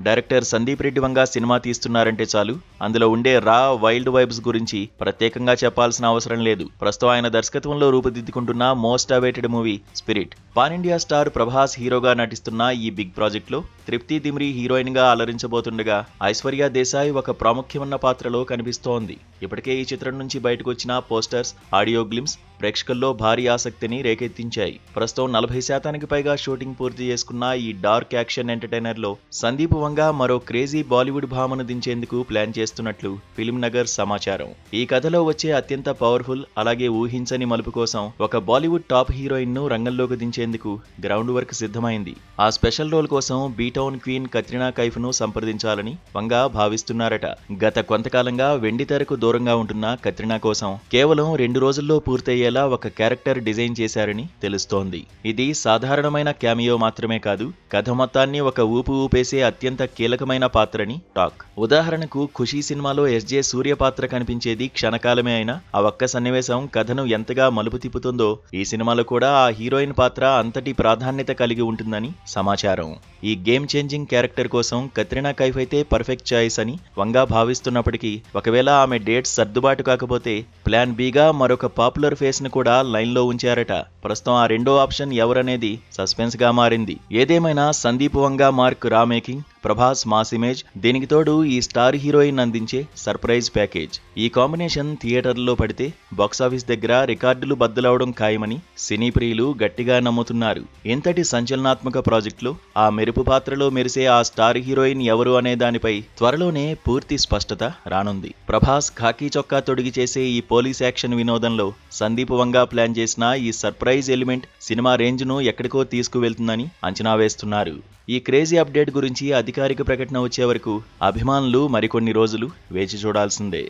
Director Sandeep Reddy Vanga cinema తీస్తున్నారంటే చాలు అందులో ఉండే రా వైల్డ్ వైబ్స్ గురించి ప్రత్యేకంగా చెప్పాల్సిన అవసరం లేదు. ప్రస్తుతం ఆయన దర్శకత్వంలో రూపుదిద్దుకుంటున్న most awaited movie Spirit. Pan India star Prabhas హీరోగా నటిస్తున్న ఈ బిగ్ ప్రాజెక్ట్ లో తృప్తి దిమ్రి హీరోయిన్ గా అలరించబోతుండగా ఐశ్వర్య దేశాయ్ ఒక ప్రాముఖ్యమైన పాత్రలో కనిపిస్తోంది. ఇప్పటికే ఈ చిత్రం నుంచి బయటకు వచ్చిన పోస్టర్స్, ఆడియో గ్లిమ్స్ ప్రేక్షకుల్లో భారీ ఆసక్తిని రేకెత్తించాయి. ప్రస్తుతం 40% పైగా షూటింగ్ పూర్తి చేసుకున్న ఈ డార్క్ యాక్షన్ ఎంటర్టైనర్ లో సందీప్ వంగ మరో క్రేజీ బాలీవుడ్ భామను దించేందుకు ప్లాన్ చేస్తున్నట్లు ఫిల్మ్ నగర్ సమాచారం. ఈ కథలో వచ్చే అత్యంత పవర్ఫుల్ అలాగే ఊహించని మలుపు కోసం ఒక బాలీవుడ్ టాప్ హీరోయిన్ ను రంగంలోకి దించేందుకు గ్రౌండ్ వర్క్ సిద్ధమైంది. ఆ స్పెషల్ రోల్ కోసం బీటౌన్ క్వీన్ కత్రినా కైఫ్ ను సంప్రదించాలని వంగ భావిస్తున్నారట. గత కొంతకాలంగా వెండితెరకు దూరంగా ఉంటున్న కత్రినా కోసం కేవలం 2 రోజుల్లో పూర్తయ్యేలా ఒక క్యారెక్టర్ డిజైన్ చేశారని తెలుస్తోంది. ఇది సాధారణమైన క్యామియో మాత్రమే కాదు, కథ మొత్తాన్ని ఒక ఊపు ఊపేసే అత్యంత కీలకమైన పాత్రని టాక్. ఉదాహరణకు ఖుషీ సినిమాలో ఎస్జే సూర్య పాత్ర కనిపించేది క్షణకాలమే అయినా ఆ ఒక్క సన్నివేశం కథను ఎంతగా మలుపు తిప్పుతుందో ఈ సినిమాలో కూడా ఆ హీరోయిన్ పాత్ర అంతటి ప్రాధాన్యత కలిగి ఉంటుందని సమాచారం. ఈ గేమ్ చేంజింగ్ క్యారెక్టర్ కోసం కత్రినా కైఫ్ అయితే పర్ఫెక్ట్ చాయిస్ అని వంగా భావిస్తున్నప్పటికీ ఒకవేళ ఆమె డేట్స్ సర్దుబాటు కాకపోతే ప్లాన్ బిగా మరొక పాపులర్ ఫేస్ ను కూడా లైన్ లో ఉంచారట. ప్రస్తుతం ఆ రెండో ఆప్షన్ ఎవరనేది సస్పెన్స్ గా మారింది. ఏదేమైనా సందీప్ వంగ మార్క్ రా మేకింగ్, ప్రభాస్ మాస్ ఇమేజ్, దీనికి తోడు ఈ స్టార్ హీరోయిన్ అందించే సర్ప్రైజ్ ప్యాకేజ్, ఈ కాంబినేషన్ థియేటర్లో పడితే బాక్సాఫీస్ దగ్గర రికార్డులు బద్దలవడం ఖాయమని సినీ ప్రియులు గట్టిగా నమ్ముతున్నారు. ఇంతటి సంచలనాత్మక ప్రాజెక్టులో ఆ మెరుపు పాత్రలో మెరిసే ఆ స్టార్ హీరోయిన్ ఎవరు అనే దానిపై త్వరలోనే పూర్తి స్పష్టత రానుంది. ప్రభాస్ ఖాకీ చొక్కా తొడిగి చేసే ఈ పోలీస్ యాక్షన్ వినోదంలో సందీప్ వంగ ప్లాన్ చేసిన ఈ సర్ప్రైజ్ ఎలిమెంట్ సినిమా రేంజ్ ను ఎక్కడికో తీసుకువెళ్తుందని అంచనా వేస్తున్నారు. ఈ క్రేజీ అప్డేట్ గురించి అధికారిక ప్రకటన వచ్చే వరకు అభిమానులు మరికొన్ని రోజులు వేచి చూడాల్సిందే.